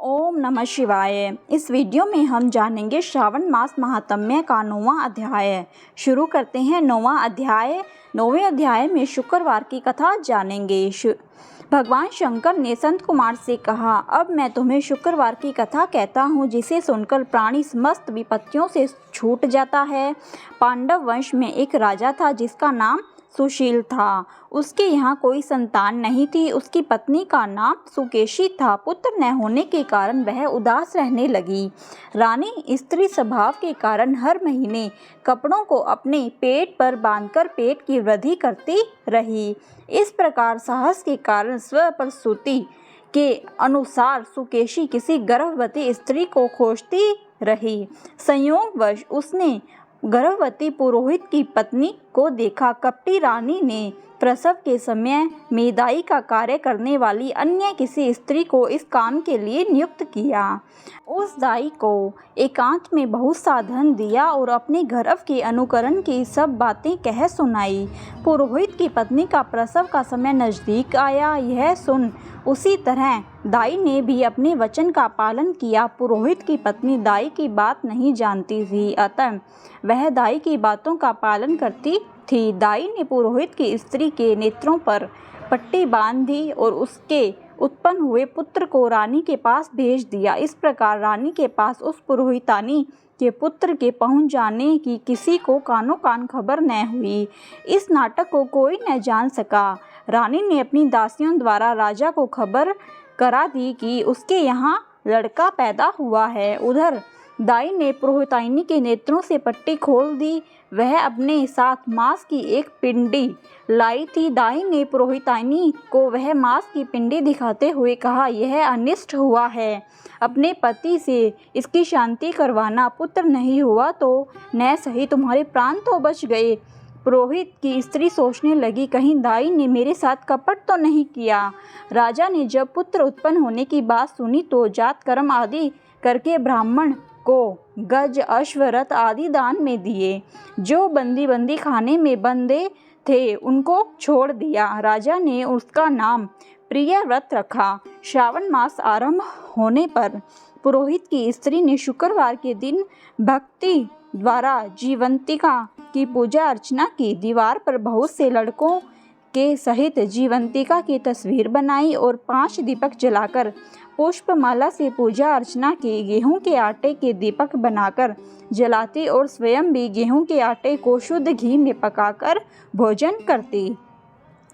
ओम नमः शिवाय। इस वीडियो में हम जानेंगे श्रावण मास महात्म्य का 9वां अध्याय। शुरू करते हैं 9वां अध्याय। 9वें अध्याय में शुक्रवार की कथा जानेंगे। भगवान शंकर ने संत कुमार से कहा, अब मैं तुम्हें शुक्रवार की कथा कहता हूँ, जिसे सुनकर प्राणी समस्त विपत्तियों से छूट जाता है। पांडव वंश में एक राजा था जिसका नाम सुशील था। उसके यहाँ कोई संतान नहीं थी। उसकी पत्नी का नाम सुकेशी था। पुत्र न होने के कारण वह उदास रहने लगी। रानी स्त्री स्वभाव के कारण हर महीने कपड़ों को अपने पेट पर बांधकर पेट की वृद्धि करती रही। इस प्रकार साहस के कारण स्वप्रसूति के अनुसार सुकेशी किसी गर्भवती स्त्री को खोजती रही। संयोगवश उसने गर्भवती पुरोहित की पत्नी को देखा। कपटी रानी ने प्रसव के समय मेदाई का कार्य करने वाली अन्य किसी स्त्री को इस काम के लिए नियुक्त किया। उस दाई को एकांत में बहुत सा धन दिया और अपने गर्भ के अनुकरण की सब बातें कह सुनाई। पुरोहित की पत्नी का प्रसव का समय नजदीक आया। यह सुन उसी तरह दाई ने भी अपने वचन का पालन किया। पुरोहित की पत्नी दाई की बात नहीं जानती थी, अतः वह दाई की बातों का पालन करती थी। दाई ने पुरोहित की स्त्री के नेत्रों पर पट्टी बांध दी और उसके उत्पन्न हुए पुत्र को रानी के पास भेज दिया। इस प्रकार रानी के पास उस पुरोहितानी के पुत्र के पहुंच जाने की किसी को कानो कान खबर न हुई। इस नाटक को कोई न जान सका। रानी ने अपनी दासियों द्वारा राजा को खबर करा दी कि उसके यहाँ लड़का पैदा हुआ है। उधर दाई ने पुरोहितानी के नेत्रों से पट्टी खोल दी। वह अपने साथ मांस की एक पिंडी लाई थी। दाई ने पुरोहितानी को वह मांस की पिंडी दिखाते हुए कहा, यह अनिष्ट हुआ है। अपने पति से इसकी शांति करवाना। पुत्र नहीं हुआ तो न सही, तुम्हारे प्राण तो बच गए। पुरोहित की स्त्री सोचने लगी, कहीं दाई ने मेरे साथ कपट तो नहीं किया। राजा ने जब पुत्र उत्पन्न होने की बात सुनी तो जात कर्म आदि करके ब्राह्मण को गज, अश्व, रथ आदि दान में दिए। जो बंदी खाने में बंधे थे उनको छोड़ दिया। राजा ने उसका नाम प्रियव्रत रखा। श्रावण मास आरंभ होने पर पुरोहित की स्त्री ने शुक्रवार के दिन भक्ति द्वारा जीवंतिका की पूजा अर्चना की। दीवार पर बहुत से लड़कों के सहित जीवंतिका की तस्वीर बनाई और 5 दीपक जलाकर पुष्पमाला से पूजा अर्चना की। गेहूं के आटे के दीपक बनाकर जलाती और स्वयं भी गेहूं के आटे को शुद्ध घी में पकाकर भोजन करती।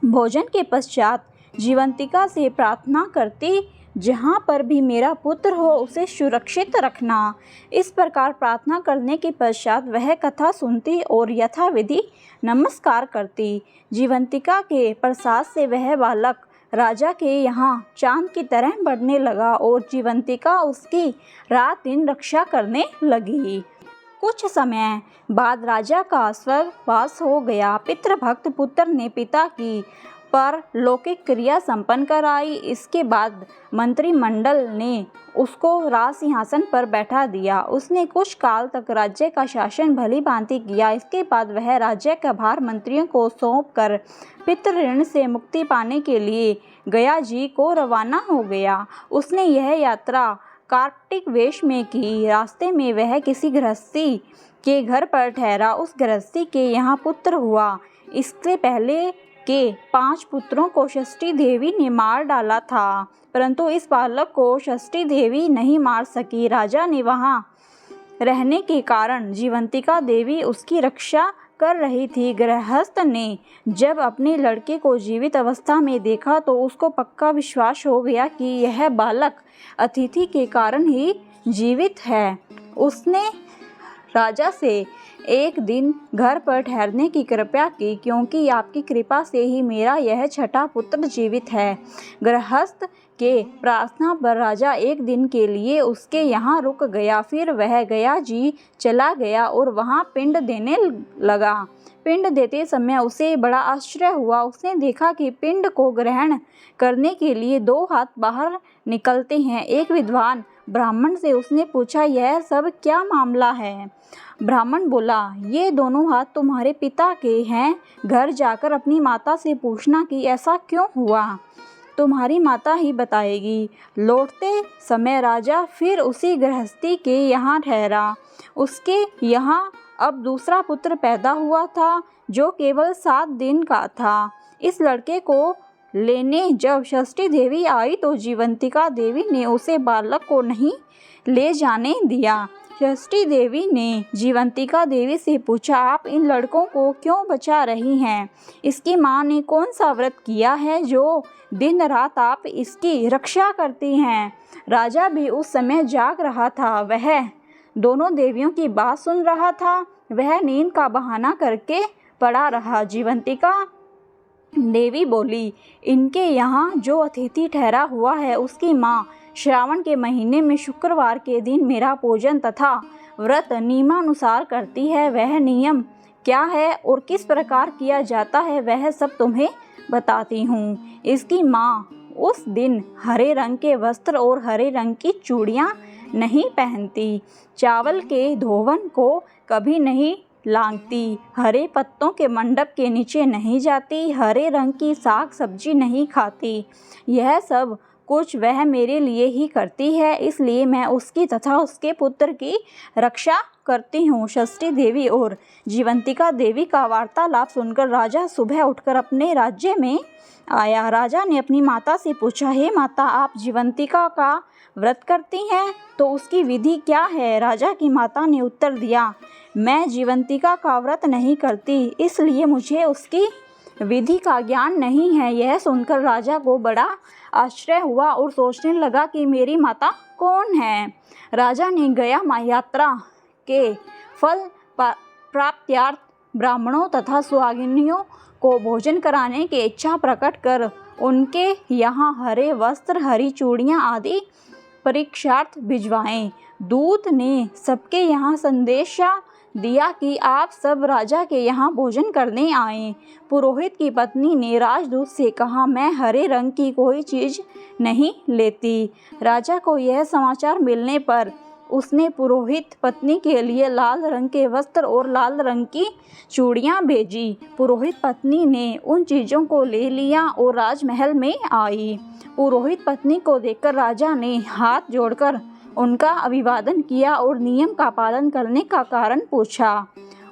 भोजन के पश्चात जीवंतिका से प्रार्थना करती, जहाँ पर भी मेरा पुत्र हो उसे सुरक्षित रखना। इस प्रकार प्रार्थना करने के पश्चात वह कथा सुनती और यथाविधि नमस्कार करती। जीवंतिका के प्रसाद से वह बालक राजा के यहाँ चांद की तरह बढ़ने लगा और जीवंतिका उसकी रात दिन रक्षा करने लगी। कुछ समय बाद राजा का स्वर्गवास हो गया। पितृभक्त पुत्र ने पिता की परलौकिक क्रिया संपन्न कराई। इसके बाद मंत्रिमंडल ने उसको राज सिंहासन पर बैठा दिया। उसने कुछ काल तक राज्य का शासन भली भांति किया। इसके बाद वह राज्य का भार मंत्रियों को सौंपकर पितृ ऋण से मुक्ति पाने के लिए गया जी को रवाना हो गया। उसने यह यात्रा कार्तिक वेश में की। रास्ते में वह किसी गृहस्थी के घर पर ठहरा। उस गृहस्थी के यहाँ पुत्र हुआ। इससे पहले के 5 पुत्रों को षष्ठी देवी ने मार डाला था, परंतु इस बालक को षष्ठी देवी नहीं मार सकी। राजा ने वहाँ रहने के कारण जीवंतिका देवी उसकी रक्षा कर रही थी। गृहस्थ ने जब अपने लड़के को जीवित अवस्था में देखा तो उसको पक्का विश्वास हो गया कि यह बालक अतिथि के कारण ही जीवित है। उसने राजा से एक दिन घर पर ठहरने की कृपा की, क्योंकि आपकी कृपा से ही मेरा यह छठा पुत्र जीवित है। गृहस्थ के प्रार्थना पर राजा एक दिन के लिए उसके यहाँ रुक गया। फिर वह गया जी चला गया और वहाँ पिंड देने लगा। पिंड देते समय उसे बड़ा आश्चर्य हुआ। उसने देखा कि पिंड को ग्रहण करने के लिए 2 हाथ बाहर निकलते हैं। एक विद्वान ब्राह्मण से उसने पूछा, यह सब क्या मामला है? ब्राह्मण बोला, ये दोनों हाथ तुम्हारे पिता के हैं। घर जाकर अपनी माता से पूछना कि ऐसा क्यों हुआ। तुम्हारी माता ही बताएगी। लौटते समय राजा फिर उसी गृहस्थी के यहाँ ठहरा। उसके यहाँ अब दूसरा पुत्र पैदा हुआ था जो केवल 7 दिन का था। इस लड़के को लेने जब षष्ठी देवी आई तो जीवंतिका देवी ने उसे बालक को नहीं ले जाने दिया। षष्ठी देवी ने जीवंतिका देवी से पूछा, आप इन लड़कों को क्यों बचा रही हैं? इसकी माँ ने कौन सा व्रत किया है जो दिन रात आप इसकी रक्षा करती हैं? राजा भी उस समय जाग रहा था। वह दोनों देवियों की बात सुन रहा था। वह नींद का बहाना करके पड़ा रहा। जीवंतिका देवी बोली, इनके यहाँ जो अतिथि ठहरा हुआ है उसकी माँ श्रावण के महीने में शुक्रवार के दिन मेरा पूजन तथा व्रत नियमानुसार करती है। वह नियम क्या है और किस प्रकार किया जाता है वह सब तुम्हें बताती हूँ। इसकी माँ उस दिन हरे रंग के वस्त्र और हरे रंग की चूड़ियाँ नहीं पहनती, चावल के धोवन को कभी नहीं लांघती, हरे पत्तों के मंडप के नीचे नहीं जाती, हरे रंग की साग सब्जी नहीं खाती। यह सब कुछ वह मेरे लिए ही करती है, इसलिए मैं उसकी तथा उसके पुत्र की रक्षा करती हूँ। षष्ठी देवी और जीवंतिका देवी का वार्तालाप सुनकर राजा सुबह उठकर अपने राज्य में आया। राजा ने अपनी माता से पूछा, हे माता, आप जीवंतिका का व्रत करती हैं तो उसकी विधि क्या है? राजा की माता ने उत्तर दिया, मैं जीवंतिका का व्रत नहीं करती, इसलिए मुझे उसकी विधि का ज्ञान नहीं है। यह सुनकर राजा को बड़ा आश्चर्य हुआ और सोचने लगा कि मेरी माता कौन है। राजा ने गया यात्रा के फल प्राप्त्यार्थ ब्राह्मणों तथा सुहागिनियों को भोजन कराने की इच्छा प्रकट कर उनके यहाँ हरे वस्त्र, हरी चूड़ियाँ आदि परीक्षार्थ भिजवाएं। दूत ने सबके यहाँ संदेशा दिया कि आप सब राजा के यहाँ भोजन करने आए। पुरोहित की पत्नी ने राजदूत से कहा, मैं हरे रंग की कोई चीज़ नहीं लेती। राजा को यह समाचार मिलने पर उसने पुरोहित पत्नी के लिए लाल रंग के वस्त्र और लाल रंग की चूड़ियाँ भेजी। पुरोहित पत्नी ने उन चीज़ों को ले लिया और राजमहल में आई। पुरोहित पत्नी को देखकर राजा ने हाथ जोड़कर उनका अभिवादन किया और नियम का पालन करने का कारण पूछा।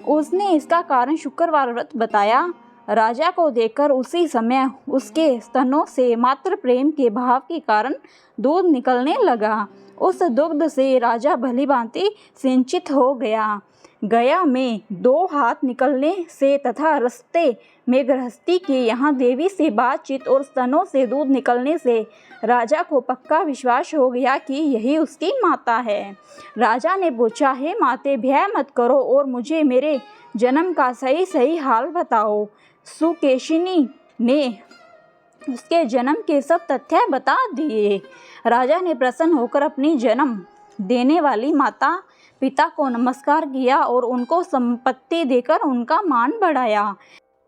उसने इसका कारण शुक्रवार व्रत बताया। राजा को देखकर उसी समय उसके स्तनों से मातृ प्रेम के भाव के कारण दूध निकलने लगा। उस दुग्ध से राजा भलीभांति सिंचित हो गया। गया में 2 हाथ निकलने से तथा रास्ते में गृहस्थी के यहाँ देवी से बातचीत और स्तनों से दूध निकलने से राजा को पक्का विश्वास हो गया कि यही उसकी माता है। राजा ने पूछा, हे माते, भय मत करो और मुझे मेरे जन्म का सही सही हाल बताओ। सुकेशिनी ने उसके जन्म के सब तथ्य बता दिए। राजा ने प्रसन्न होकर अपनी जन्म देने वाली माता पिता को नमस्कार किया और उनको संपत्ति देकर उनका मान बढ़ाया।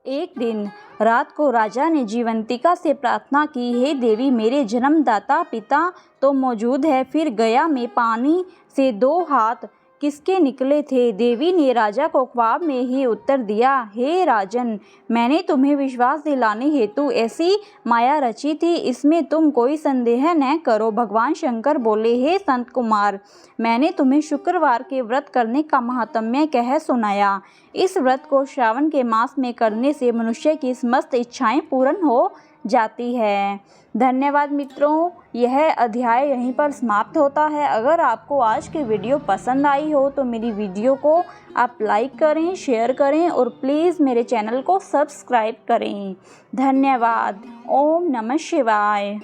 एक दिन रात को राजा ने जीवंतिका से प्रार्थना की, हे देवी, मेरे जन्मदाता पिता तो मौजूद है, फिर गया में पानी से 2 हाथ किसके निकले थे? देवी ने राजा को ख्वाब में ही उत्तर दिया, हे राजन, मैंने तुम्हें विश्वास दिलाने हेतु ऐसी माया रची थी, इसमें तुम कोई संदेह न करो। भगवान शंकर बोले, हे संत कुमार, मैंने तुम्हें शुक्रवार के व्रत करने का महात्म्य कह सुनाया। इस व्रत को श्रावण के मास में करने से मनुष्य की समस्त इच्छाएं पूर्ण हो जाती है। धन्यवाद मित्रों, यह अध्याय यहीं पर समाप्त होता है। अगर आपको आज की वीडियो पसंद आई हो तो मेरी वीडियो को आप लाइक करें, शेयर करें और प्लीज़ मेरे चैनल को सब्सक्राइब करें। धन्यवाद। ओम नमः शिवाय।